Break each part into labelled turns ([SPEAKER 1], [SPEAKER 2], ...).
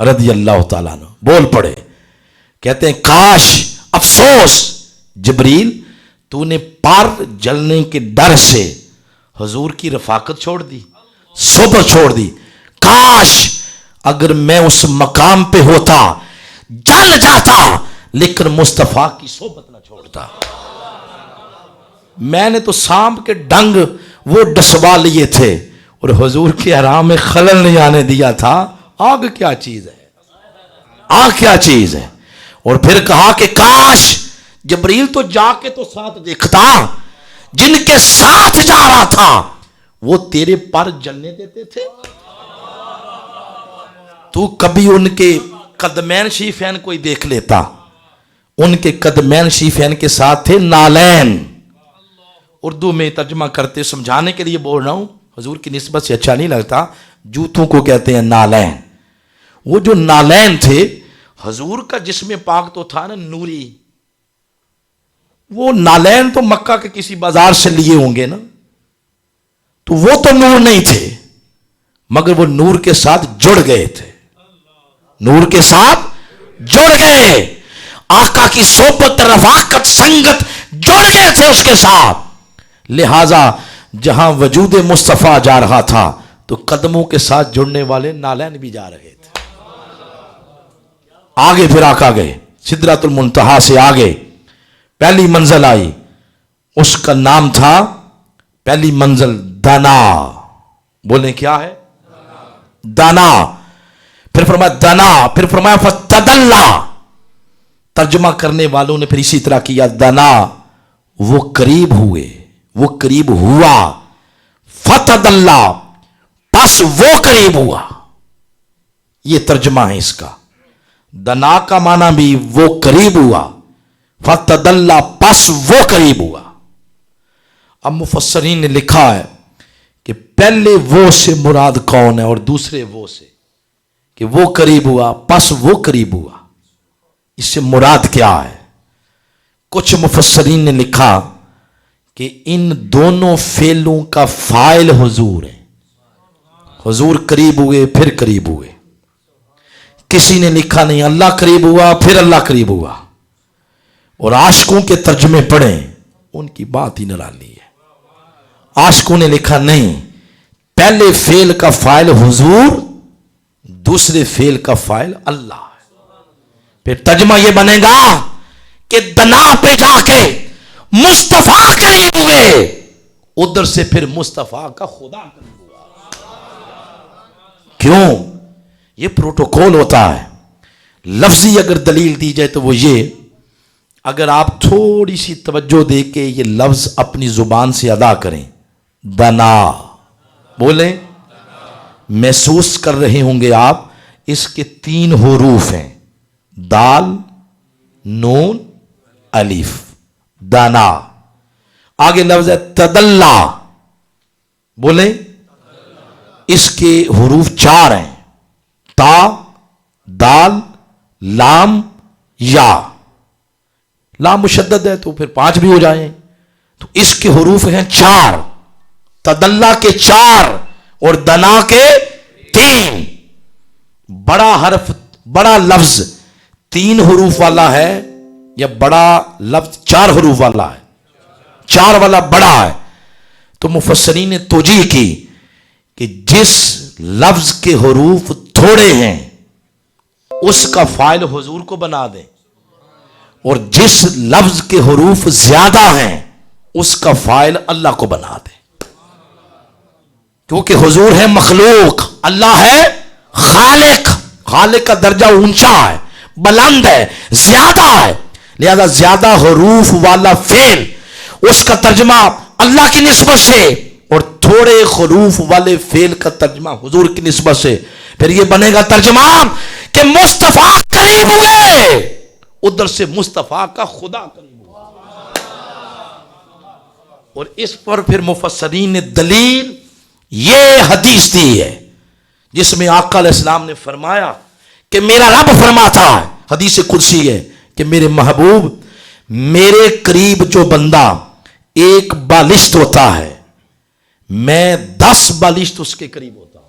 [SPEAKER 1] رضی اللہ تعالیٰ عنہ بول پڑے، کہتے ہیں کاش، افسوس جبریل تو نے پر جلنے کے ڈر سے حضور کی رفاقت چھوڑ دی، صحبت چھوڑ دی. کاش اگر میں اس مقام پہ ہوتا جل جاتا لیکن مصطفیٰ کی صحبت نہ چھوڑتا. میں نے تو سانپ کے ڈنگ وہ ڈسوا لیے تھے اور حضور کے حرام میں خلل نہیں آنے دیا تھا. آگ کیا چیز ہے، آگ کیا چیز ہے. اور پھر کہا کہ کاش جبریل تو جا کے تو ساتھ دیکھتا، جن کے ساتھ جا رہا تھا وہ تیرے پر جلنے دیتے تھے. تو کبھی ان کے قدمین شریفین کوئی دیکھ لیتا. ان کے قدمین شریفین کے ساتھ تھے نالین. اردو میں ترجمہ کرتے سمجھانے کے لیے بول رہا ہوں، حضور کی نسبت سے اچھا نہیں لگتا. جوتوں کو کہتے ہیں نالین. وہ جو نالین تھے، حضور کا جسم پاک تو تھا نا نوری. وہ نالین تو مکہ کے کسی بازار سے لیے ہوں گے نا، تو وہ تو نور نہیں تھے، مگر وہ نور کے ساتھ جڑ گئے تھے. نور کے ساتھ جڑ گئے، آقا کی صحبت، رفاقت، سنگت جڑ گئے تھے اس کے ساتھ. لہذا جہاں وجود مصطفیٰ جا رہا تھا تو قدموں کے ساتھ جڑنے والے نالین بھی جا رہے تھے. آگے پھر آقا گئے سدرۃ المنتہا سے آگے پہلی منزل آئی، اس کا نام تھا پہلی منزل دنا. بولیں کیا ہے؟ دنا. پھر فرمایا دنا، پھر فرمایا فتدلا. ترجمہ کرنے والوں نے پھر اسی طرح کیا، دنا وہ قریب ہوئے، وہ قریب ہوا. فتدلا پس وہ قریب ہوا. یہ ترجمہ ہے اس کا. دنا کا معنی بھی وہ قریب ہوا، فتدلا پس وہ قریب ہوا. اب مفسرین نے لکھا ہے کہ پہلے وہ سے مراد کون ہے اور دوسرے وہ سے، کہ وہ قریب ہوا پس وہ قریب ہوا، اس سے مراد کیا ہے؟ کچھ مفسرین نے لکھا کہ ان دونوں فعلوں کا فاعل حضور ہے. حضور قریب ہوئے پھر قریب ہوئے. کسی نے لکھا نہیں اللہ قریب ہوا پھر اللہ قریب ہوا. اور عاشقوں کے ترجمے پڑھیں، ان کی بات ہی نرالی ہے. عاشقوں نے لکھا نہیں، پہلے فعل کا فاعل حضور، دوسرے فعل کا فاعل اللہ ہے. پھر ترجمہ یہ بنے گا کہ دنا پہ جا کے مصطفیٰ قریب ہوئے، ادھر سے پھر مصطفیٰ کا خدا قریب ہوا. کیوں؟ یہ پروٹوکول ہوتا ہے. لفظی اگر دلیل دی جائے تو وہ یہ، اگر آپ تھوڑی سی توجہ دے کے یہ لفظ اپنی زبان سے ادا کریں، دنا بولیں، محسوس کر رہے ہوں گے آپ اس کے 3 حروف ہیں، دال، نون، الف. دانا. آگے لفظ ہے تدلا، بولیں، اس کے حروف 4 ہیں، تا، دال، لام، یا. لام مشدد ہے تو پھر 5 بھی ہو جائیں، تو اس کے حروف ہیں 4. تدلا کے 4 اور دنا کے 3. بڑا حرف، بڑا لفظ 3 حروف والا ہے یا بڑا لفظ 4 حروف والا ہے؟ 4 والا بڑا ہے. تو مفسرین نے توجیہ کی کہ جس لفظ کے حروف تھوڑے ہیں اس کا فاعل حضور کو بنا دیں، اور جس لفظ کے حروف زیادہ ہیں اس کا فاعل اللہ کو بنا دیں. کیونکہ حضور ہے مخلوق، اللہ ہے خالق. خالق کا درجہ اونچا ہے، بلند ہے، زیادہ ہے. لہذا زیادہ حروف والا فعل اس کا ترجمہ اللہ کی نسبت سے، اور تھوڑے حروف والے فعل کا ترجمہ حضور کی نسبت سے. پھر یہ بنے گا ترجمہ کہ مصطفیٰ قریب ہوئے، ادھر سے مصطفیٰ کا خدا قریب ہوا. اور اس پر پھر مفسرین نے دلیل یہ حدیث دی ہے جس میں آقا علیہ السلام نے فرمایا کہ میرا رب فرماتا ہے، حدیث قدسی ہے، کہ میرے محبوب، میرے قریب جو بندہ 1 بالشت ہوتا ہے، میں 10 بالشت اس کے قریب ہوتا ہوں.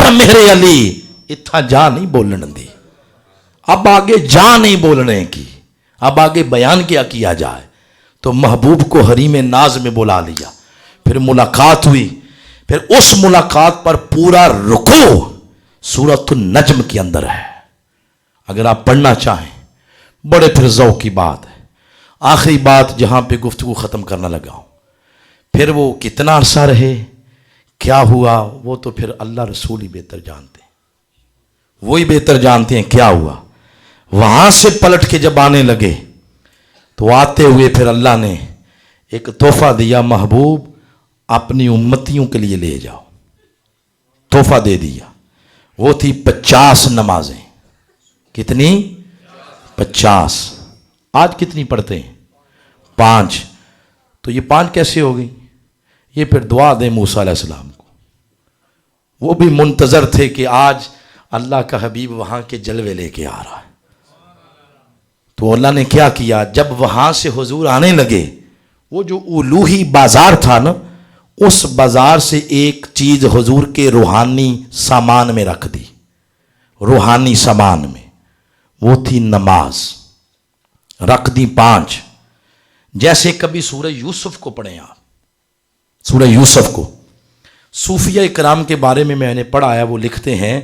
[SPEAKER 1] پر میرے علی اتھا جا نہیں بولن دی. اب آگے جا نہیں بولنے کی, اب آگے بیان کیا جائے. تو محبوب کو حریم ناز میں بلا لیا, پھر ملاقات ہوئی. پھر اس ملاقات پر پورا رکوع سورۃ النجم کے اندر ہے, اگر آپ پڑھنا چاہیں. بڑے پھر ذوق کی بات ہے. آخری بات جہاں پہ گفتگو ختم کرنا لگا ہوں, پھر وہ کتنا عرصہ رہے, کیا ہوا, وہ تو پھر اللہ رسول ہی بہتر جانتے ہیں, وہی بہتر جانتے ہیں کیا ہوا. وہاں سے پلٹ کے جب آنے لگے تو آتے ہوئے پھر اللہ نے ایک تحفہ دیا, محبوب اپنی امتیوں کے لیے لے جاؤ. تحفہ دے دیا, وہ تھی 50 نمازیں. کتنی؟ 50. آج کتنی پڑھتے ہیں؟ 5. تو یہ 5 کیسے ہو گئی؟ یہ پھر دعا دیں موسیٰ علیہ السلام کو. وہ بھی منتظر تھے کہ آج اللہ کا حبیب وہاں کے جلوے لے کے آ رہا ہے. تو اللہ نے کیا کیا, جب وہاں سے حضور آنے لگے, وہ جو الوہی بازار تھا نا, اس بازار سے ایک چیز حضور کے روحانی سامان میں رکھ دی. روحانی سامان میں وہ تھی نماز, رکھ دی 5. جیسے کبھی سورہ یوسف کو پڑھیں آپ, سورہ یوسف کو. صوفیہ کرام کے بارے میں نے پڑھا ہے, وہ لکھتے ہیں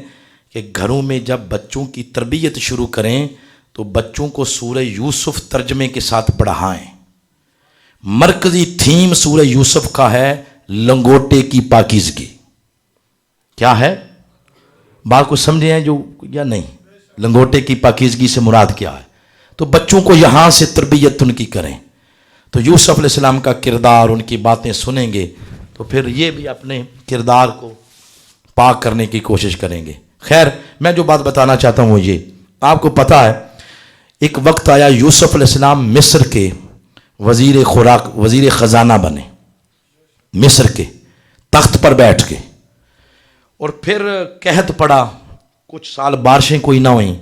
[SPEAKER 1] کہ گھروں میں جب بچوں کی تربیت شروع کریں تو بچوں کو سورہ یوسف ترجمے کے ساتھ پڑھائیں. مرکزی تھیم سورہ یوسف کا ہے لنگوٹے کی پاکیزگی. کیا ہے بات کو سمجھے ہیں جو یا نہیں؟ لنگوٹے کی پاکیزگی سے مراد کیا ہے؟ تو بچوں کو یہاں سے تربیت ان کی کریں. تو یوسف علیہ السلام کا کردار, ان کی باتیں سنیں گے تو پھر یہ بھی اپنے کردار کو پاک کرنے کی کوشش کریں گے. خیر, میں جو بات بتانا چاہتا ہوں وہ یہ, آپ کو پتہ ہے ایک وقت آیا یوسف علیہ السلام مصر کے وزیر خزانہ بنے, مصر کے تخت پر بیٹھ کے. اور پھر قحط پڑا, کچھ سال بارشیں کوئی نہ ہوئیں,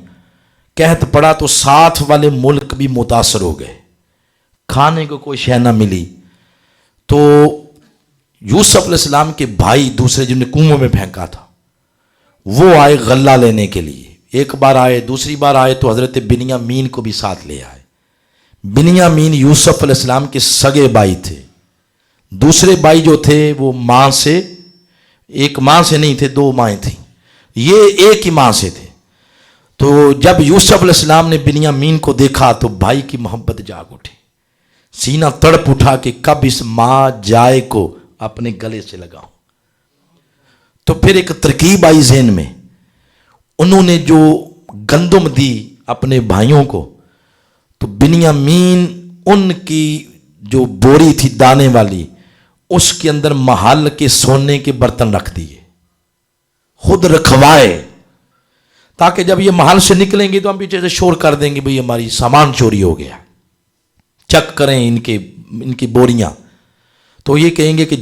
[SPEAKER 1] قحط پڑا تو ساتھ والے ملک بھی متاثر ہو گئے, کھانے کو کوئی شے نہ ملی. تو یوسف علیہ السلام کے بھائی دوسرے جنہوں نے کنویں میں پھینکا تھا, وہ آئے غلہ لینے کے لیے. ایک بار آئے, دوسری بار آئے تو حضرت بنیامین کو بھی ساتھ لے آئے. بنیامین یوسف علیہ السلام کے سگے بھائی تھے. دوسرے بھائی جو تھے وہ ماں سے, ایک ماں سے نہیں تھے, 2 مائیں تھیں, یہ ایک ہی ماں سے تھے. تو جب یوسف علیہ السلام نے بنیامین کو دیکھا تو بھائی کی محبت جاگ اٹھی, سینہ تڑپ اٹھا کہ کب اس ماں جائے کو اپنے گلے سے لگاؤں. تو پھر ایک ترکیب آئی ذہن میں, انہوں نے جو گندم دی اپنے بھائیوں کو, تو بنیامین ان کی جو بوری تھی دانے والی, اس کے اندر محل کے سونے کے برتن رکھ دیے, خود رکھوائے, تاکہ جب یہ محل سے نکلیں گے تو ہم پیچھے سے شور کر دیں گے بھئی ہماری سامان چوری ہو گیا, چیک کریں ان کی بوریاں. تو یہ کہیں گے کہ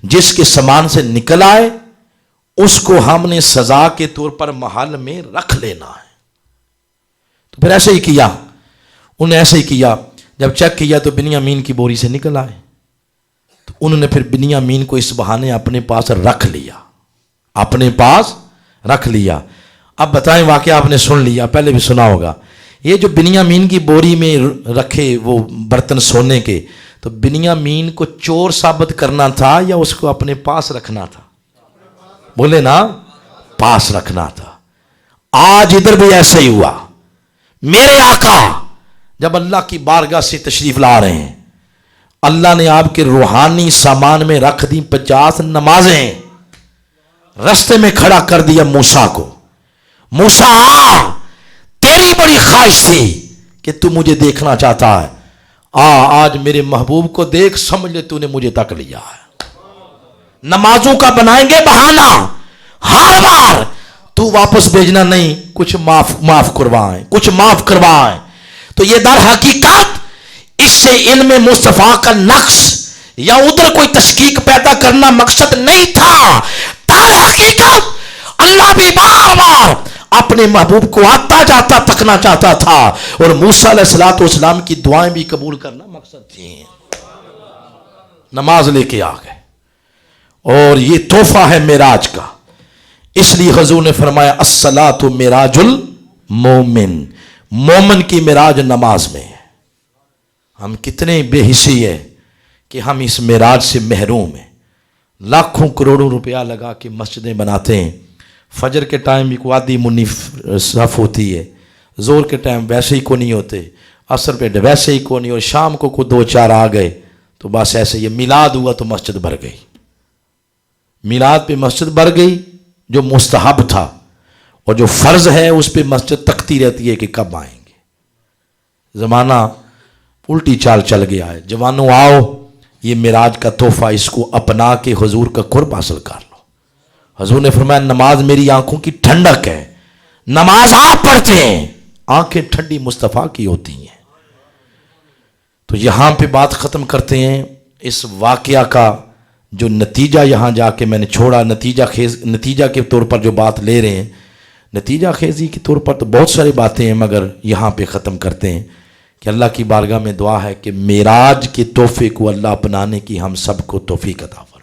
[SPEAKER 1] جس کے سامان سے نکل آئے اس کو ہم نے سزا کے طور پر محل میں رکھ لینا ہے. تو پھر ایسے ہی کیا, انہوں نے ایسے ہی کیا. جب چیک کیا تو بنیامین کی بوری سے نکل آئے, تو انہوں نے پھر بنیامین کو اس بہانے اپنے پاس رکھ لیا, اپنے پاس رکھ لیا. اب بتائیں, واقعہ آپ نے سن لیا, پہلے بھی سنا ہوگا. یہ جو بنیامین کی بوری میں رکھے وہ برتن سونے کے, تو بنیامین کو چور ثابت کرنا تھا یا اس کو اپنے پاس رکھنا تھا؟ بولے نا, پاس رکھنا تھا. آج ادھر بھی ایسا ہی ہوا. میرے آقا جب اللہ کی بارگاہ سے تشریف لا رہے ہیں, اللہ نے آپ کے روحانی سامان میں رکھ دی 50 نمازیں. رستے میں کھڑا کر دیا موسیٰ کو, موسیٰ تیری بڑی خواہش تھی کہ تو مجھے دیکھنا چاہتا ہے, آج میرے محبوب کو دیکھ, سمجھ لے تو نے مجھے تک لیا ہے. نمازوں کا بنائیں گے بہانہ, ہر بار تو واپس بھیجنا نہیں, کچھ معاف کروائیں, کچھ معاف کروائیں. تو یہ در حقیقت اس سے علم مصطفیٰ کا نقص یا ادھر کوئی تشکیک پیدا کرنا مقصد نہیں تھا. در حقیقت اللہ بھی بار بار اپنے محبوب کو آتا جاتا تکنا چاہتا تھا, اور موسیٰ علیہ السلام کی دعائیں بھی قبول کرنا مقصد تھی. نماز لے کے آ گئے, اور یہ تحفہ ہے معراج کا. اس لیے حضور نے فرمایا الصلاۃ معراج المومن، مومن کی معراج نماز میں ہے۔ ہم کتنے بے حسی ہے کہ ہم اس معراج سے محروم ہیں۔ لاکھوں کروڑوں روپیہ لگا کے مسجدیں بناتے ہیں، فجر کے ٹائم ایک وادی منی صف ہوتی ہے، زور کے ٹائم ویسے ہی کو نہیں ہوتے، عصر پہ ویسے ہی کو نہیں، اور شام کو دو چار آ گئے تو بس ایسے یہ میلاد ہوا تو مسجد بھر گئی، میلاد پہ مسجد بھر گئی جو مستحب تھا، اور جو فرض ہے اس پہ مسجد تکتی رہتی ہے کہ کب آئیں گے۔ زمانہ الٹی چال چل گیا ہے۔ جوانوں آؤ، یہ معراج کا تحفہ اس کو اپنا کے حضور کا قرب حاصل کر لو۔ حضور نے فرمایا نماز میری آنکھوں کی ٹھنڈک ہے، نماز آپ پڑھتے ہیں آنکھیں ٹھنڈی مصطفیٰ کی ہوتی ہیں۔ تو یہاں پہ بات ختم کرتے ہیں اس واقعہ کا جو نتیجہ یہاں جا کے میں نے چھوڑا، نتیجہ کے طور پر جو بات لے رہے ہیں، نتیجہ خیزی کے طور پر تو بہت ساری باتیں ہیں، مگر یہاں پہ ختم کرتے ہیں کہ اللہ کی بارگاہ میں دعا ہے کہ معراج کے تحفے کو اللہ اپنانے کی ہم سب کو توفیق عطا فرمائے۔